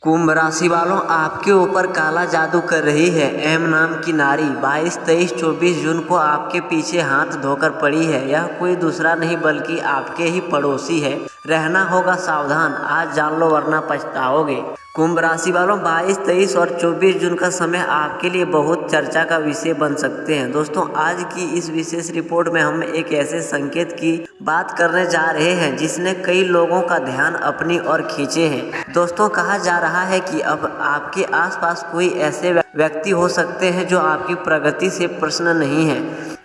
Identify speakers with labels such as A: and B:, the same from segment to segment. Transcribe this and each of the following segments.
A: कुंभ राशि वालों, आपके ऊपर काला जादू कर रही है एम नाम की नारी। 22, 23, 24 जून को आपके पीछे हाथ धोकर पड़ी है। यह कोई दूसरा नहीं बल्कि आपके ही पड़ोसी है। रहना होगा सावधान, आज जान लो वरना पछताओगे। कुंभ राशि वालों, 22, 23 और 24 जून का समय आपके लिए बहुत चर्चा का विषय बन सकते हैं। दोस्तों, आज की इस विशेष रिपोर्ट में हम एक ऐसे संकेत की बात करने जा रहे हैं जिसने कई लोगों का ध्यान अपनी ओर खींचे हैं। दोस्तों, कहा जा रहा है कि अब आपके आसपास कोई ऐसे व्यक्ति हो सकते हैं जो आपकी प्रगति से प्रसन्न नहीं है।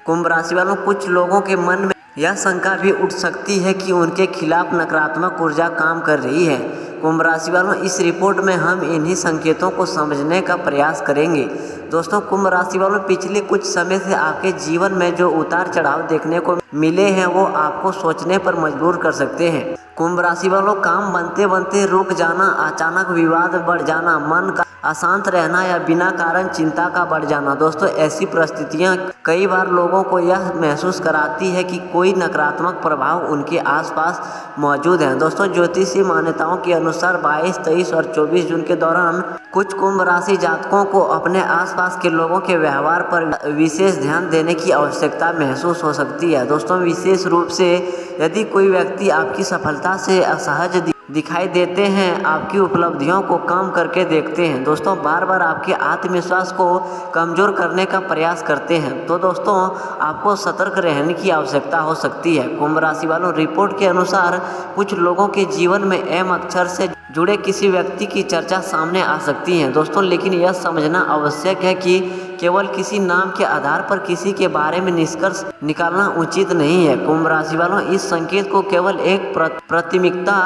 A: कुंभ राशि वालों, कुछ लोगों के मन में यह शंका भी उठ सकती है कि उनके खिलाफ नकारात्मक ऊर्जा काम कर रही है। कुंभ राशि वालों, इस रिपोर्ट में हम इन्हीं संकेतों को समझने का प्रयास करेंगे। दोस्तों, कुंभ राशि वालों, पिछले कुछ समय से आपके जीवन में जो उतार चढ़ाव देखने को मिले हैं वो आपको सोचने पर मजबूर कर सकते हैं। कुंभ राशि वालों, काम बनते बनते रुक जाना, अचानक विवाद बढ़ जाना, मन का अशांत रहना या बिना कारण चिंता का बढ़ जाना। दोस्तों, ऐसी परिस्थितियां कई बार लोगों को यह महसूस कराती है कि कोई नकारात्मक प्रभाव उनके आसपास मौजूद है। दोस्तों, ज्योतिषीय मान्यताओं के अनुसार 22, 23 और 24 जून के दौरान कुछ कुंभ राशि जातकों को अपने आसपास के लोगों के व्यवहार पर विशेष ध्यान देने की आवश्यकता महसूस हो सकती है। दोस्तों, विशेष रूप से यदि कोई व्यक्ति आपकी सफलता से असहज दिखाई देते हैं, आपकी उपलब्धियों को कम करके देखते हैं, दोस्तों बार बार आपके आत्मविश्वास को कमज़ोर करने का प्रयास करते हैं, तो दोस्तों आपको सतर्क रहने की आवश्यकता हो सकती है। कुंभ राशि वालों, रिपोर्ट के अनुसार कुछ लोगों के जीवन में एम अक्षर से जुड़े किसी व्यक्ति की चर्चा सामने आ सकती है। दोस्तों, लेकिन यह समझना आवश्यक है कि केवल किसी नाम के आधार पर किसी के बारे में निष्कर्ष निकालना उचित नहीं है। कुंभ राशि वालों, इस संकेत को केवल एक प्राथमिकता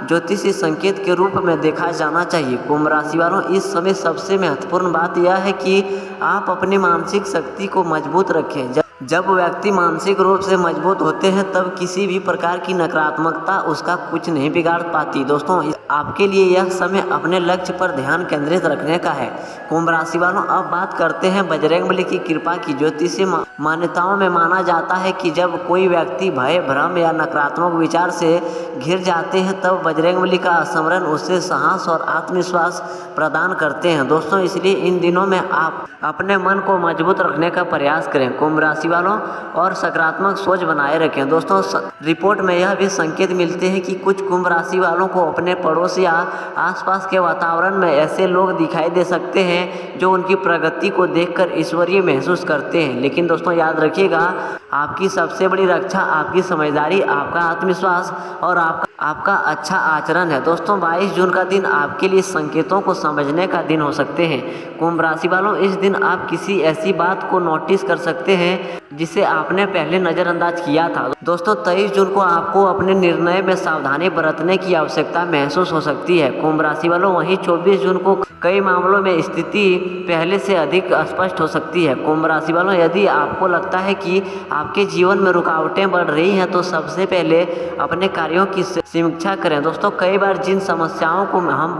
A: ज्योतिषीय संकेत के रूप में देखा जाना चाहिए। कुंभ राशि वालों, इस समय सबसे महत्वपूर्ण बात यह है कि आप अपनी मानसिक शक्ति को मजबूत रखें। जब व्यक्ति मानसिक रूप से मजबूत होते हैं तब किसी भी प्रकार की नकारात्मकता उसका कुछ नहीं बिगाड़ पाती। दोस्तों, आपके लिए यह समय अपने लक्ष्य पर ध्यान केंद्रित रखने का है। कुंभ राशि वालों, अब बात करते हैं बजरंगबली की कृपा की। ज्योतिषीय मान्यताओं में माना जाता है कि जब कोई व्यक्ति भय, भ्रम या नकारात्मक विचार से घिर जाते हैं तब बजरंगबली का स्मरण उसे साहस और आत्मविश्वास प्रदान करते हैं। दोस्तों, इसलिए इन दिनों में आप अपने मन को मजबूत रखने का प्रयास करें कुंभ राशि वालों, और सकारात्मक सोच बनाए रखें। दोस्तों, रिपोर्ट में यह भी संकेत मिलते हैं कि कुछ कुंभ राशि वालों को अपने पड़ोस या आसपास के वातावरण में ऐसे लोग दिखाई दे सकते हैं जो उनकी प्रगति को देखकर ईश्वरीय महसूस करते हैं। लेकिन दोस्तों, याद रखिएगा, आपकी सबसे बड़ी रक्षा आपकी समझदारी, आपका आत्मविश्वास और आपका अच्छा आचरण है। दोस्तों, 22 जून का दिन आपके लिए संकेतों को समझने का दिन हो सकते हैं। कुंभ राशि वालों, इस दिन आप किसी ऐसी बात को नोटिस कर सकते हैं जिसे आपने पहले नज़रअंदाज किया था। दोस्तों, 23 जून को आपको अपने निर्णय में सावधानी बरतने की आवश्यकता महसूस हो सकती है। कुंभ राशि वालों, वहीं 24 जून को कई मामलों में स्थिति पहले से अधिक स्पष्ट हो सकती है। कुंभ राशि वालों, यदि आपको लगता है कि आपके जीवन में रुकावटें बढ़ रही हैं तो सबसे पहले अपने कार्यों की समीक्षा करें। दोस्तों, कई बार जिन समस्याओं को हम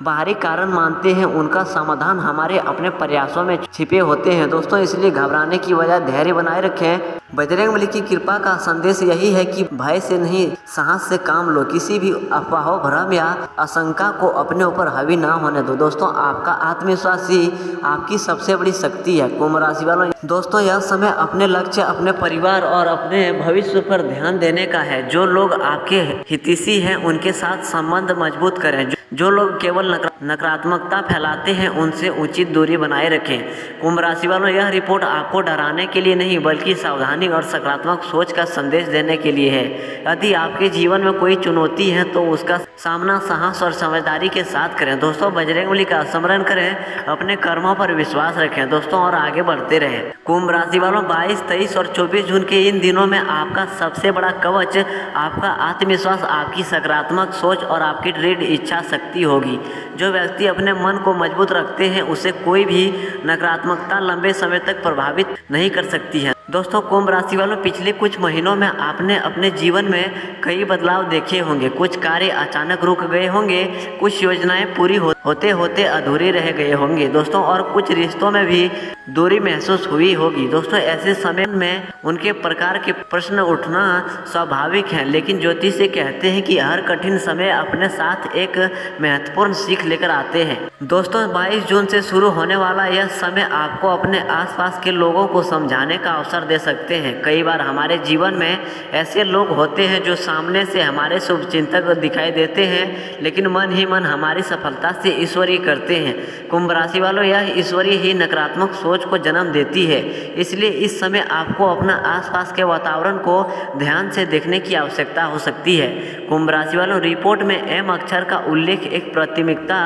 A: बाहरी कारण मानते हैं उनका समाधान हमारे अपने प्रयासों में छिपे होते हैं। दोस्तों, इसलिए घबराने की वजह धैर्य बनाए रखें। बजरंगबली की कृपा का संदेश यही है कि भय से नहीं, साहस से काम लो। किसी भी अफवाहों, भ्रम या आशंका को अपने ऊपर हावी ना होने दो। दोस्तों, आपका आत्मविश्वास ही आपकी सबसे बड़ी शक्ति है। कुंभ राशि वालों, दोस्तों यह समय अपने लक्ष्य, अपने परिवार और अपने भविष्य पर ध्यान देने का है। जो लोग आपके हितैषी हैं उनके साथ संबंध मजबूत करें। जो लोग केवल नकारात्मकता फैलाते हैं उनसे उचित दूरी बनाए रखें। कुंभ राशि वालों, यह रिपोर्ट आपको डराने के लिए नहीं बल्कि सावधानी और सकारात्मक सोच का संदेश देने के लिए है। यदि आपके जीवन में कोई चुनौती है तो उसका सामना साहस और समझदारी के साथ करें। दोस्तों, बजरंगबली का स्मरण करें, अपने कर्मों पर विश्वास रखें दोस्तों, और आगे बढ़ते रहें। कुंभ राशि वालों, 22, 23 और 24 जून के इन दिनों में आपका सबसे बड़ा कवच आपका आत्मविश्वास, आपकी सकारात्मक सोच और आपकी दृढ़ इच्छा शक्ति होगी। जो व्यक्ति अपने मन को मजबूत रखते हैं उसे कोई भी नकारात्मकता लंबे समय तक प्रभावित नहीं कर सकती है। दोस्तों कुंभ राशि वालों, पिछले कुछ महीनों में आपने अपने जीवन में कई बदलाव देखे होंगे। कुछ कार्य अचानक रुक गए होंगे, कुछ योजनाएं पूरी होते होते अधूरी रह गए होंगे दोस्तों, और कुछ रिश्तों में भी दूरी महसूस हुई होगी दोस्तों। ऐसे समय में उनके प्रकार के प्रश्न उठना स्वाभाविक है, लेकिन ज्योतिष से कहते हैं कि हर कठिन समय अपने साथ एक महत्वपूर्ण सीख लेकर आते हैं दोस्तों। 22 जून से शुरू होने वाला यह समय आपको अपने आसपास के लोगों को समझाने का अवसर दे सकते हैं। कई बार हमारे जीवन में ऐसे लोग होते हैं जो सामने से हमारे शुभचिंतक दिखाई देते हैं, लेकिन मन ही मन हमारी सफलता से ईश्वरीय करते हैं। कुंभ राशि वालों, यह ईश्वरीय ही नकारात्मक सोच को जन्म देती है, इसलिए इस समय आपको अपना आसपास के वातावरण को ध्यान से देखने की आवश्यकता हो सकती है। कुंभ राशि वालों, रिपोर्ट में एम अक्षर का उल्लेख एक प्राथमिकता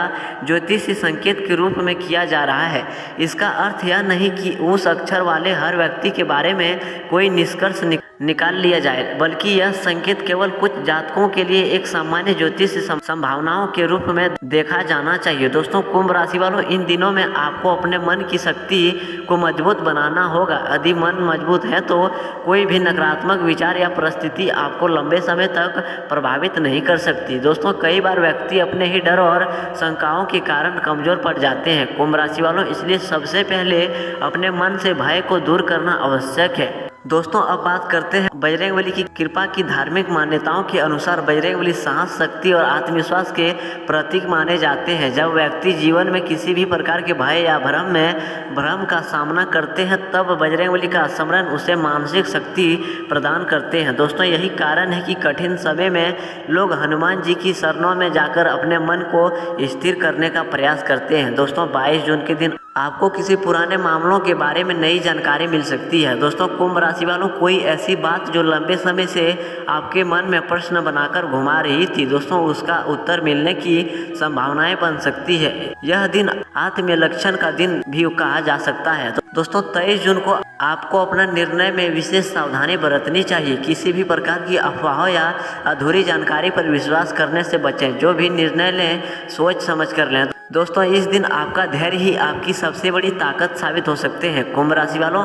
A: ज्योतिषी संकेत के रूप में किया जा रहा है। इसका अर्थ यह नहीं कि उस अक्षर वाले हर व्यक्ति के बारे में कोई निष्कर्ष निकाल लिया जाए, बल्कि यह संकेत केवल कुछ जातकों के लिए एक सामान्य ज्योतिष संभावनाओं के रूप में देखा जाना चाहिए दोस्तों। कुंभ राशि वालों, इन दिनों में आपको अपने मन की शक्ति को मजबूत बनाना होगा। यदि मन मजबूत है तो कोई भी नकारात्मक विचार या परिस्थिति आपको लंबे समय तक प्रभावित नहीं कर सकती दोस्तों। कई बार व्यक्ति अपने ही डर और शंकाओं के कारण कमजोर पड़ जाते हैं कुंभ राशि वालों, इसलिए सबसे पहले अपने मन से भय को दूर करना आवश्यक है दोस्तों। अब बात करते हैं बजरंगबली की कृपा की। धार्मिक मान्यताओं के अनुसार बजरंगबली साहस, शक्ति और आत्मविश्वास के प्रतीक माने जाते हैं। जब व्यक्ति जीवन में किसी भी प्रकार के भय या भ्रम का सामना करते हैं, तब बजरंगबली का स्मरण उसे मानसिक शक्ति प्रदान करते हैं दोस्तों। यही कारण है कि कठिन समय में लोग हनुमान जी की शरणों में जाकर अपने मन को स्थिर करने का प्रयास करते हैं दोस्तों। 22 जून के दिन आपको किसी पुराने मामलों के बारे में नई जानकारी मिल सकती है दोस्तों। कुंभ राशि वालों, कोई ऐसी बात जो लंबे समय से आपके मन में प्रश्न बनाकर घुमा रही थी दोस्तों, उसका उत्तर मिलने की संभावनाएं बन सकती है। यह दिन आत्मलक्षण का दिन भी कहा जा सकता है दोस्तों। 23 जून को आपको अपना निर्णय में विशेष सावधानी बरतनी चाहिए। किसी भी प्रकार की अफवाहों या अधूरी जानकारी पर विश्वास करने से बचें। जो भी निर्णय लें सोच समझ कर लें दोस्तों। इस दिन आपका धैर्य ही आपकी सबसे बड़ी ताकत साबित हो सकते हैं कुंभ राशि वालों।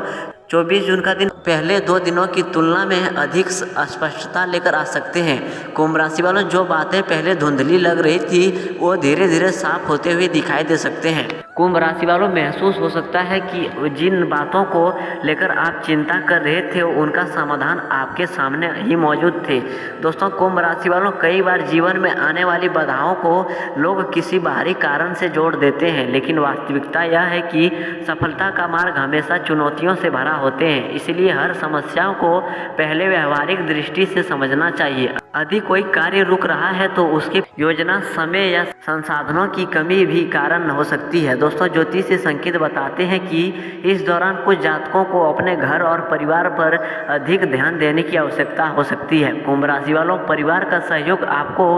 A: 24 जून का दिन पहले 2 दिनों की तुलना में अधिक स्पष्टता लेकर आ सकते हैं कुंभ राशि वालों। जो बातें पहले धुंधली लग रही थी वो धीरे धीरे साफ होते हुए दिखाई दे सकते हैं कुंभ राशि वालों। महसूस हो सकता है कि जिन बातों को लेकर आप चिंता कर रहे थे उनका समाधान आपके सामने ही मौजूद थे दोस्तों। कुंभ राशि वालों, कई बार जीवन में आने वाली बाधाओं को लोग किसी बाहरी कारण से जोड़ देते हैं, लेकिन वास्तविकता यह है कि सफलता का मार्ग हमेशा चुनौतियों से भरा होते हैं। इसलिए हर समस्याओं को पहले व्यवहारिक दृष्टि से समझना चाहिए। यदि कोई कार्य रुक रहा है तो उसकी योजना, समय या संसाधनों की कमी भी कारण हो सकती है दोस्तों। ज्योतिष से संकेत बताते हैं कि इस दौरान कुछ जातकों को अपने घर और परिवार पर अधिक ध्यान देने की आवश्यकता हो सकती है कुंभ राशि वालों। परिवार का सहयोग आपको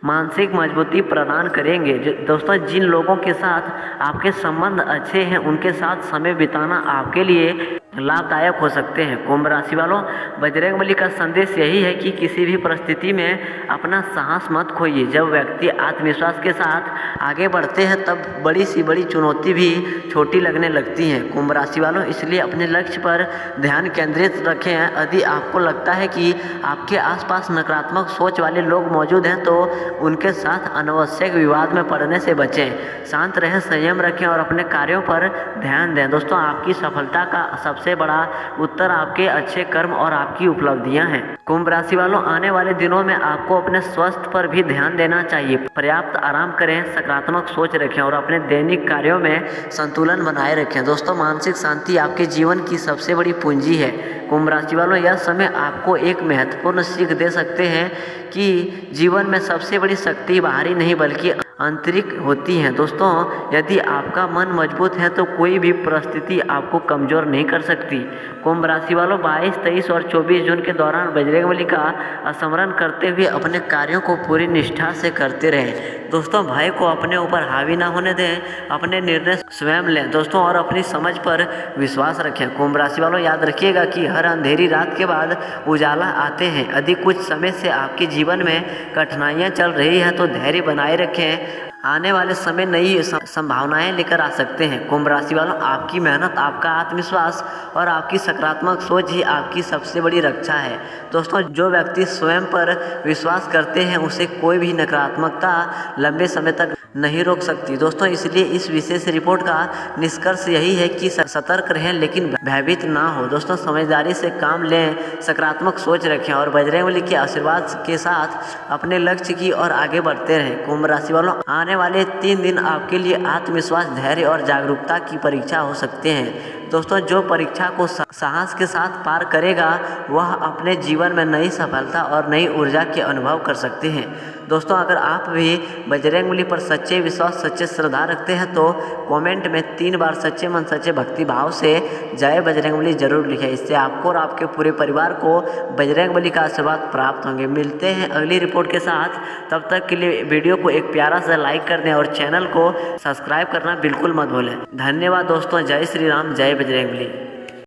A: मानसिक मजबूती प्रदान करेंगे दोस्तों। जिन लोगों के साथ आपके संबंध अच्छे हैं उनके साथ समय बिताना आपके लिए लाभदायक हो सकते हैं कुंभ राशि वालों। बजरंगबली का संदेश यही है कि किसी भी परिस्थिति में अपना साहस मत खोइए। जब व्यक्ति आत्मविश्वास के साथ आगे बढ़ते हैं तब बड़ी सी बड़ी चुनौती भी छोटी लगने लगती हैं कुंभ राशि वालों। इसलिए अपने लक्ष्य पर ध्यान केंद्रित रखें। यदि आपको लगता है कि आपके आसपास नकारात्मक सोच वाले लोग मौजूद हैं तो उनके साथ अनावश्यक विवाद में पड़ने से बचें। शांत रहें, संयम रखें और अपने कार्यों पर ध्यान दें दोस्तों। आपकी सफलता का सबसे बड़ा उत्तर आपके अच्छे कर्म और आपकी उपलब्धियां हैं कुंभ राशि वालों। आने वाले दिनों में आपको अपने स्वास्थ्य पर भी ध्यान देना चाहिए। पर्याप्त आराम करें, सकारात्मक सोच रखें और अपने दैनिक कार्यों में संतुलन बनाए रखें दोस्तों। मानसिक शांति आपके जीवन की सबसे बड़ी पूंजी है कुंभ राशि वालों। यह समय आपको एक महत्वपूर्ण सीख दे सकते हैं कि जीवन में सबसे बड़ी शक्ति बाहरी नहीं बल्कि आंतरिक होती हैं दोस्तों। यदि आपका मन मजबूत है तो कोई भी परिस्थिति आपको कमजोर नहीं कर सकती कुंभ राशि वालों। 22, 23 और 24 जून के दौरान बजरंगबली का स्मरण करते हुए अपने कार्यों को पूरी निष्ठा से करते रहें दोस्तों। भय को अपने ऊपर हावी ना होने दें, अपने निर्णय स्वयं लें दोस्तों और अपनी समझ पर विश्वास रखें कुंभ राशि वालों। याद रखिएगा कि हर अंधेरी रात के बाद उजाला आते हैं। यदि कुछ समय से आपके जीवन में कठिनाइयां चल रही हैं तो धैर्य बनाए रखें। आने वाले समय नई संभावनाएं लेकर आ सकते हैं। कुंभ राशि वालों, आपकी मेहनत, आपका आत्मविश्वास और आपकी सकारात्मक सोच ही आपकी सबसे बड़ी रक्षा है। दोस्तों, जो व्यक्ति स्वयं पर विश्वास करते हैं उसे कोई भी नकारात्मकता लंबे समय तक नहीं रोक सकती। दोस्तों, इसलिए इस विशेष रिपोर्ट का निष्कर्ष यही है कि सतर्क रहें लेकिन भयभीत ना हो। दोस्तों, समझदारी से काम लें, सकारात्मक सोच रखें और बजरंगबली के आशीर्वाद के साथ अपने लक्ष्य की ओर आगे बढ़ते रहें। कुंभ राशि वालों, आने वाले 3 दिन आपके लिए आत्मविश्वास, धैर्य और जागरूकता की परीक्षा हो सकते हैं। दोस्तों, जो परीक्षा को साहस के साथ पार करेगा वह अपने जीवन में नई सफलता और नई ऊर्जा के अनुभव कर सकते हैं। दोस्तों, अगर आप भी बजरंगबली पर सच्चे विश्वास, सच्चे श्रद्धा रखते हैं तो कमेंट में 3 बार सच्चे मन, सच्चे भक्ति भाव से जय बजरंगबली जरूर लिखें। इससे आपको और आपके पूरे परिवार को बजरंगबली का आशीर्वाद प्राप्त होंगे। मिलते हैं अगली रिपोर्ट के साथ, तब तक के लिए वीडियो को एक प्यारा सा लाइक कर दें और चैनल को सब्सक्राइब करना बिल्कुल मत भूलें। धन्यवाद दोस्तों। जय श्री राम, जय बजरंगबली।